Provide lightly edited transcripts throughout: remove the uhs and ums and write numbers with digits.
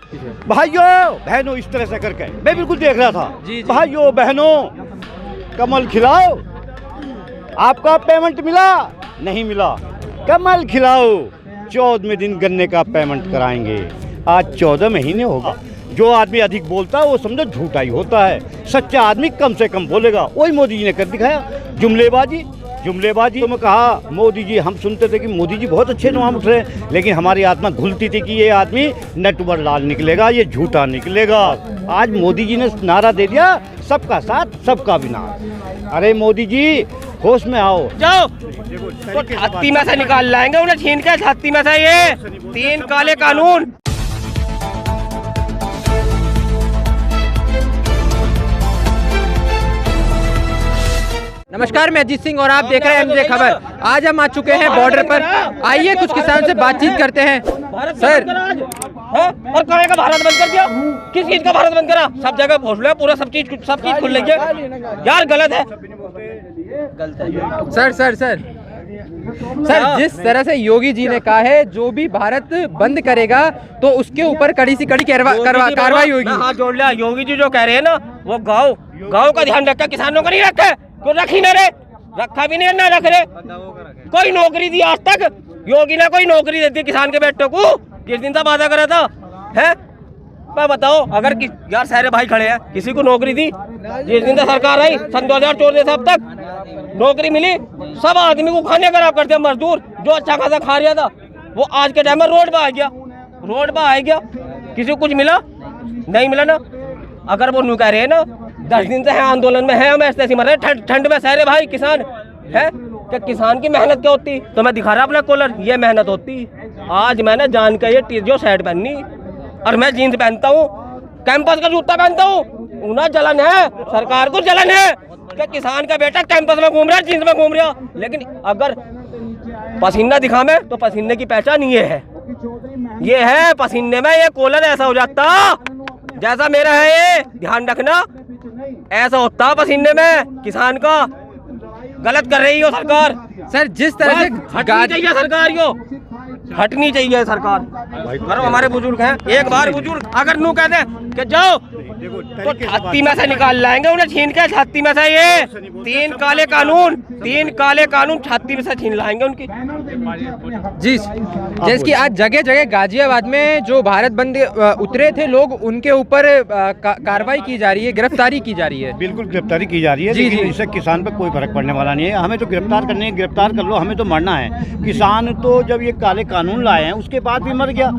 भाइयों बहनों इस तरह से करके मैं बिल्कुल देख रहा था। जी। भाइयों बहनों कमल खिलाओ, आपका पेमेंट मिला नहीं मिला, कमल खिलाओ, 14वें दिन गन्ने का पेमेंट कराएंगे। आज 14 महीने होगा। जो आदमी अधिक बोलता है वो समझो झूठा ही होता है, सच्चा आदमी कम से कम बोलेगा। वही मोदी जी ने कर दिखाया, जुमलेबाजी। तो मैं कहा मोदी जी, हम सुनते थे कि मोदी जी बहुत अच्छे नुआम उठ रहे हैं, लेकिन हमारी आत्मा घुलती थी कि ये आदमी नटवर लाल निकलेगा, ये झूठा निकलेगा। आज मोदी जी ने नारा दे दिया, सबका साथ सबका विनाश। अरे मोदी जी होश में आओ, जाओ तो छाती में से निकाल लाएंगे उन्हें, छीन के छाती में से ये 3 काले कानून। नमस्कार, मैं अजीत सिंह और आप देख रहे हैं एमजे खबर। आज हम आ चुके हैं बॉर्डर पर। आइए कुछ किसानों से बातचीत करते हैं। सर और कहाँ का भारत बंद कर दिया? किस चीज का भारत बंद करा? सब जगह पहुँच लो, पूरा सब चीज खुल रही है यार, गलत है। सर जिस तरह से योगी जी ने कहा है, जो भी भारत बंद करेगा तो उसके ऊपर कड़ी से कड़ी कार्रवाई होगी। हाथ जोड़ लिया। योगी जी जो कह रहे हैं ना, वो गाँव का ध्यान रखा, किसानों का नहीं रखा। क्यों रखी ना रे? रखा भी नहीं, ना रख रहे। कोई नौकरी दी आज तक? योगी ने कोई नौकरी देती किसान के बेटों को? किस दिन से वादा करा था है? मैं बताओ, अगर यार सारे भाई खड़े हैं, किसी को नौकरी दी? जिस दिन से सरकार आई सन 2014 से अब तक नौकरी मिली, सब आदमी को खाने खराब करते हैं। मजदूर जो अच्छा खासा खा रहा था, वो आज के टाइम में रोड पर आ गया। किसी को कुछ मिला? नहीं मिला ना। अगर वो कह रहे हैं ना 10 दिन से है आंदोलन में है, हम ऐसे मर रहे ठंड में सारे भाई किसान है। क्या किसान की मेहनत क्या होती? तो मैं दिखा रहा अपना कॉलर, ये मेहनत होती। आज मैंने जान का ये जो शर्ट पहनी और मैं जीन्स पहनता हूँ, कैंपस का जूता पहनता हूँ, उन्हें जलन है, सरकार को जलन है। क्या किसान का बेटा कैंपस में घूम रहा है, जीन्स में घूम रहा। लेकिन अगर पसीना दिखा में, तो पसीने की पहचान ये है पसीने में ये कॉलर ऐसा हो जाता जैसा मेरा है। ये ध्यान रखना, ऐसा होता पसीने में किसान का। गलत कर रही हो सरकार। सर जिस तरह से हटनी चाहिए सरकार, हटनी चाहिए सरकार। करो, हमारे बुजुर्ग हैं, एक बार बुजुर्ग अगर नू कहते कि जाओ तो छाती में से निकाल लाएंगे उन्हें, छीन के छाती में से ये 3 काले कानून छाती में से छीन लाएंगे उनकी। जी, जैसे कि आज जगह जगह गाजियाबाद में जो भारत बंद उतरे थे लोग, उनके ऊपर कार्रवाई की जा रही है, गिरफ्तारी की जा रही है। बिल्कुल गिरफ्तारी की जा रही है, लेकिन इससे किसान पर कोई फर्क पड़ने वाला नहीं है। हमें तो गिरफ्तार करने है, गिरफ्तार कर लो, हमें तो मरना है। किसान तो जब ये काले कानून लाए हैं उसके बाद भी मर गया,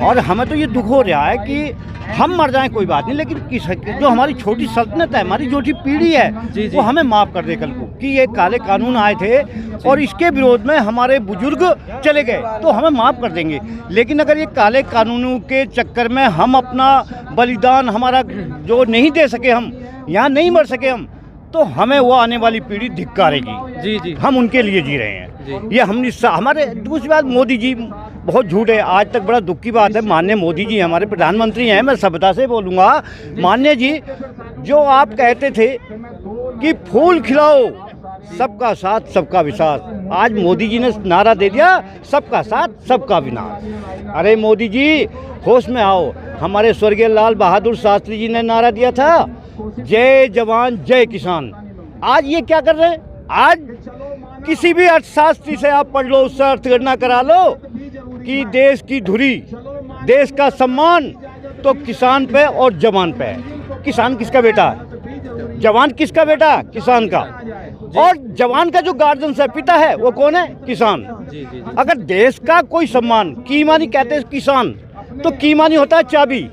और हमें तो ये दुख हो रहा है कि हम मर जाएं कोई बात नहीं, लेकिन जो हमारी छोटी सल्तनत है, हमारी छोटी पीढ़ी है, वो हमें माफ़ कर दे कल को कि ये काले कानून आए थे और इसके विरोध में हमारे बुजुर्ग चले गए, तो हमें माफ़ कर देंगे। लेकिन अगर ये काले कानूनों के चक्कर में हम अपना बलिदान हमारा जो नहीं दे सके, हम यहाँ नहीं मर सके हम, तो हमें वो आने वाली पीढ़ी धिक्कारेगी। जी। हम उनके लिए जी रहे हैं। ये हम हमारे दूसरी बात, मोदी जी बहुत झूठ है। आज तक बड़ा दुख की बात है, माननीय मोदी जी हमारे प्रधानमंत्री हैं, मैं सभ्यता से बोलूँगा, माननीय जी, जो आप कहते थे कि फूल खिलाओ, सबका साथ सबका विश्वास, आज मोदी जी ने नारा दे दिया, सबका साथ सबका विनाश। अरे मोदी जी होश में आओ। हमारे स्वर्गीय लाल बहादुर शास्त्री जी ने नारा दिया था, जय जवान जय किसान। आज ये क्या कर रहे हैं? आज किसी भी अर्थशास्त्री से आप पढ़ लो, उससे अर्थगणना करा लो कि देश की धुरी, देश का सम्मान तो किसान पे और जवान पे है। किसान किसका बेटा है? जवान किसका बेटा? किसान का। और जवान का जो गार्जियन है, पिता है, वो कौन है? किसान। अगर देश का कोई सम्मान, की मानी कहते हैं किसान, तो की मानी होता है चाबी,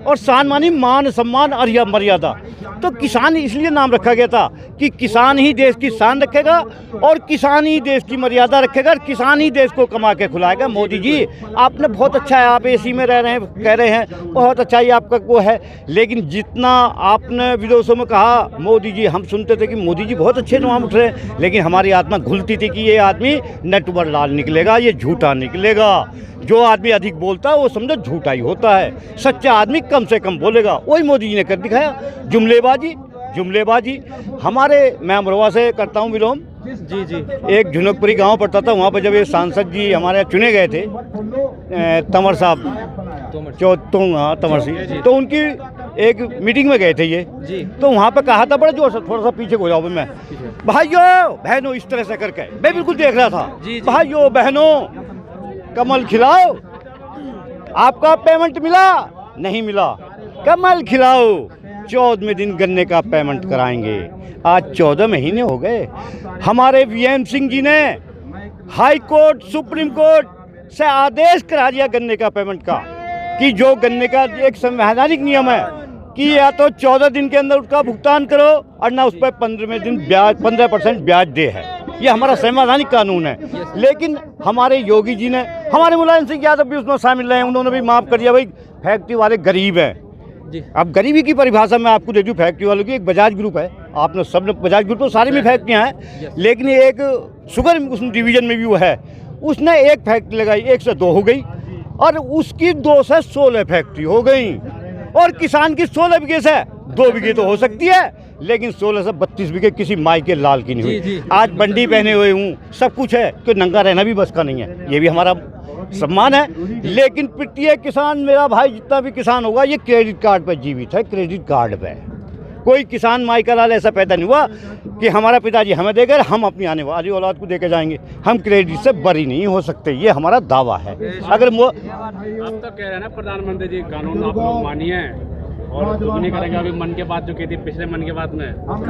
और सान मानी मान सम्मान और मर्यादा। तो किसान इसलिए नाम रखा गया था कि किसान ही देश की शान रखेगा और किसान ही देश की मर्यादा रखेगा और किसान ही देश को कमा के खिलाएगा। मोदी जी आपने बहुत अच्छा है, आप एसी में रह रहे हैं, कह रहे हैं बहुत अच्छा ही आपका वो है, लेकिन जितना आपने विदेशों में कहा मोदी जी, हम सुनते थे कि मोदी जी बहुत अच्छे नुआम उठ रहे हैं, लेकिन हमारी आत्मा घुलती थी कि ये आदमी नटवर लाल निकलेगा, ये झूठा निकलेगा। जो आदमी अधिक बोलता है वो समझो झूठा ही होता है, सच्चा आदमी कम से कम बोलेगा। वही मोदी जी ने कर दिखाया, जुमलेबाजी। हमारे, मैं अमरोहा से करता हूँ बिलोंग। जी। एक झुनकपुरी गांव पड़ता था, वहाँ पर जब ये सांसद जी हमारे चुने गए थे, तंवर साहब, तंवर सिंह, तो उनकी एक मीटिंग में गए थे ये जी। तो वहाँ पे कहा था, बड़ा जोर से, थोड़ा सा पीछे हो जाओ मैं, भाइयों बहनों, इस तरह से करके मैं बिल्कुल देख रहा था, भाइयों बहनों कमल खिलाओ, आपका पेमेंट मिला नहीं मिला, कमल खिलाओ, 14वें दिन गन्ने का पेमेंट कराएंगे। आज 14 महीने हो गए, हमारे वीएम सिंह जी ने हाई कोर्ट सुप्रीम कोर्ट से आदेश करा दिया गन्ने का पेमेंट का, कि जो गन्ने का एक संवैधानिक नियम है कि या तो 14 दिन के अंदर उसका भुगतान करो और ना उस पर 15वें दिन ब्याज 15% ब्याज दे है। ये हमारा संवैधानिक कानून है। लेकिन हमारे योगी जी ने, हमारे मुलायम सिंह यादव भी उसमें शामिल रहे, उन्होंने भी माफ़ कर दिया, भाई फैक्ट्री वाले गरीब हैं जी। अब गरीबी की परिभाषा मैं आपको दे दूँ, फैक्ट्री वालों की एक बजाज ग्रुप है, आपने सब बजाज ग्रुप तो सारी में फैक्ट्रियाँ हैं, लेकिन एक शुगर उस डिवीज़न में भी वो है, उसने एक फैक्ट्री लगाई, 1 से 2 हो गई और उसकी 2 से 16 फैक्ट्री हो गई, और किसान की 16 बीघे से 2 बीघे तो हो सकती है, लेकिन 16 से 32 बीघे किसी माई के लाल की नहीं हुई। आज बंडी पहने हुए हूँ, सब कुछ है, तो नंगा रहना भी बस का नहीं है, ये भी हमारा सम्मान है। लेकिन प्रत्येक किसान, मेरा भाई जितना भी किसान होगा, ये क्रेडिट कार्ड पर जीवित है, क्रेडिट कार्ड पे। कोई किसान माई का लाल ऐसा पैदा नहीं हुआ कि हमारा पिताजी हमें देकर हम अपनी आने वाली औलाद को देकर जाएंगे, हम क्रेडिट से बरी नहीं हो सकते, ये हमारा दावा है। अगर आप तो कह रहे हैं ना प्रधानमंत्री जी, कानून आप लोग मानिए और दुगनी करेंगे। अभी मन की बात जो की थी पिछले मन की बात में,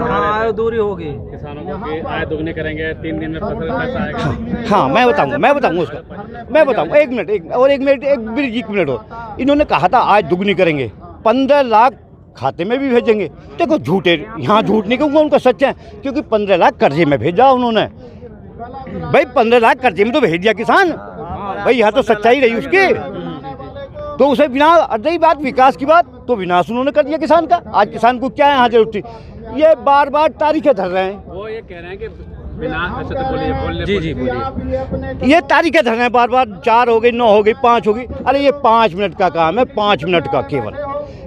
आय दूरी होगी, किसानों की आय दुगनी करेंगे, 3 दिन में फसल पैसा आएगा। हाँ मैं बताऊंगा उसका, मैं बताऊंगा, एक मिनट एक मिनट हो। इन्होंने कहा था आज दुगनी करेंगे, 15 लाख खाते में भी भेजेंगे। देखो झूठे, यहाँ झूठ नहीं कहूँगा, उनका सच है, क्योंकि 15 लाख कर्जे में भेजा उन्होंने। भाई 15 लाख कर्जे में तो भेज दिया किसान, भाई यहाँ तो सच्चाई रही उसकी, तो उसे बिना, रही बात विकास की बात, तो विनाश उन्होंने कर दिया किसान का। आज किसान को क्या यहाँ जरूरत थी, ये बार बार तारीखें धर रहे हैं, वो ये कह रहे हैं कि बोलिए ये तारीखें धर रहे हैं बार बार, 4 हो गई, 9 हो गई, 5 हो गई। अरे ये 5 मिनट का काम है, 5 मिनट का केवल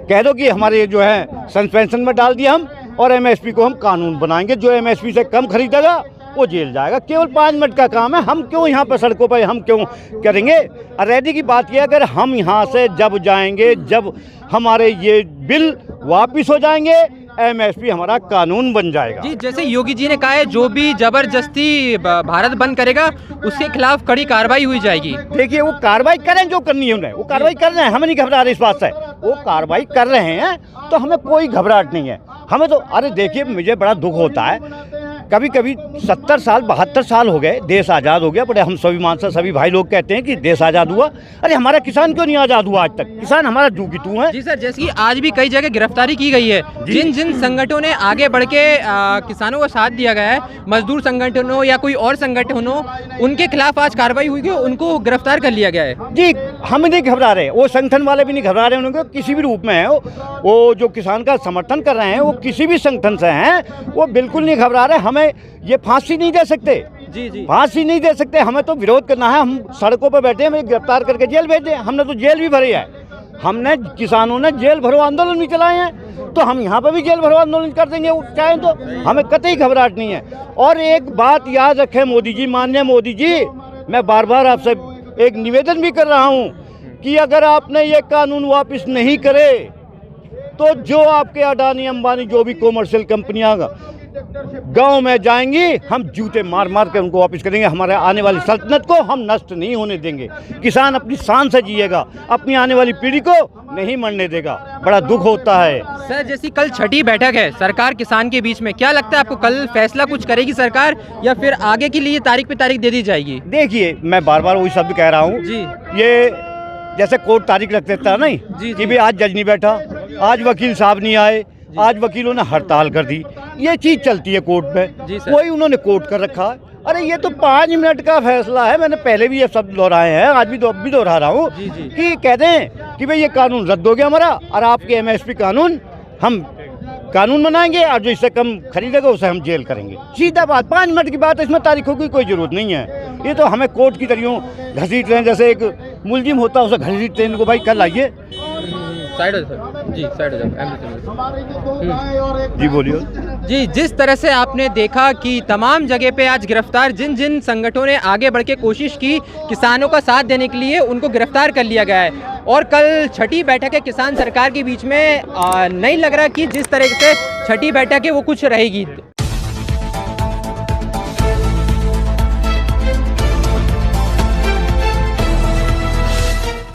कह दो कि हमारे जो है सस्पेंशन में डाल दिया हम, और एमएसपी को हम कानून बनाएंगे, जो एमएसपी से कम खरीदेगा वो जेल जाएगा। केवल 5 मिनट का काम है, हम क्यों यहाँ पर सड़कों पर हम क्यों करेंगे। रेडी की बात यह, अगर हम यहाँ से जब जाएंगे, जब हमारे ये बिल वापिस हो जाएंगे, एमएसपी हमारा कानून बन जाएगा। जी, जैसे योगी जी ने कहा है, जो भी जबरदस्ती भारत बंद करेगा उसके खिलाफ कड़ी कार्रवाई हुई जाएगी। देखिए वो कार्रवाई करें, जो करनी है उन्हें, वो कार्रवाई कर रहे हैं, हमें नहीं घबरा रहे इस बात से, वो कार्रवाई कर रहे हैं, तो हमें कोई घबराहट नहीं है। हमें तो, अरे देखिए मुझे बड़ा दुख होता है, कभी कभी 70 साल 72 साल हो गए, देश आज़ाद हो गया, बड़े हम स्वाभिमान से सभी भाई लोग कहते हैं कि देश आज़ाद हुआ, अरे हमारा किसान क्यों नहीं आज़ाद हुआ आज तक? किसान हमारा जू की तू है। जी सर, जैसे कि आज भी कई जगह गिरफ्तारी की गई है, जिन जिन संगठनों ने आगे बढ़ के किसानों को साथ दिया गया है, मजदूर संगठन हो या कोई और संगठन हो, उनके खिलाफ आज कार्रवाई हुई है, उनको गिरफ्तार कर लिया गया है। जी हम नहीं घबरा रहे, वो संगठन वाले भी नहीं घबरा रहे, उनको किसी भी रूप में है, वो जो किसान का समर्थन कर रहे हैं वो किसी भी संगठन से हैं, वो बिल्कुल नहीं घबरा रहे। हमें ये फांसी नहीं दे सकते, जी फांसी नहीं दे सकते, हमें तो विरोध करना है। हम सड़कों पर बैठे हैं, हमें गिरफ्तार करके जेल भेज दें, हमने तो जेल भी भरी है, हमने किसानों ने जेल भरो आंदोलन भी चलाए हैं, तो हम यहाँ पर भी जेल भरो आंदोलन कर देंगे चाहें तो, हमें कतई घबराहट नहीं है। और एक बात याद रखें मोदी जी, माननीय मोदी जी, मैं बार बार आपसे एक निवेदन भी कर रहा हूँ कि अगर आपने ये कानून वापस नहीं करे तो जो आपके अडानी अंबानी जो भी कॉमर्शियल कंपनियां गांव में जाएंगी, हम जूते मार मार के उनको वापस करेंगे। हमारे आने वाली सल्तनत को हम नष्ट नहीं होने देंगे, किसान अपनी शान से जिएगा, अपनी आने वाली पीढ़ी को नहीं मरने देगा। बड़ा दुख होता है सर। जैसी कल छठी बैठक है सरकार किसान के बीच में, क्या लगता है आपको, कल फैसला कुछ करेगी सरकार या फिर आगे के लिए तारीख पे तारीख दे दी जाएगी? देखिए मैं बार बार वही शब्द कह रहा हूँ जी, ये जैसे कोर्ट तारीख रख देता है नहीं जी, कि भाई आज जज नहीं बैठा, आज वकील साहब नहीं आए, आज वकीलों ने हड़ताल कर दी, ये चीज़ चलती है कोर्ट में, वही उन्होंने कोर्ट कर रखा है। अरे ये तो 5 मिनट का फैसला है, मैंने पहले भी ये शब्द दोहराए हैं, आज भी अब भी दोहरा रहा हूँ कि कहते हैं कि भाई ये कानून रद्द हो गया हमारा, और आपके एमएसपी कानून हम कानून बनाएंगे, और जो इससे कम खरीदेगा उसे हम जेल करेंगे। सीधा बात, 5 मिनट की बात है, इसमें तारीखों की कोई ज़रूरत नहीं है। ये तो हमें कोर्ट की तरह घसीट रहे हैं, जैसे एक मुलजिम होता है उसे घसीटते हैं, इनको भाई कल आइए। जी साइड हो जाओ। जी बोलिए। जी, जिस तरह से आपने देखा कि तमाम जगह पे आज गिरफ्तार जिन जिन संगठनों ने आगे बढ़ के कोशिश की किसानों का साथ देने के लिए, उनको गिरफ्तार कर लिया गया है। और कल छठी बैठक है किसान सरकार के बीच में, नहीं लग रहा कि जिस तरह से छठी बैठक है वो कुछ रहेगी।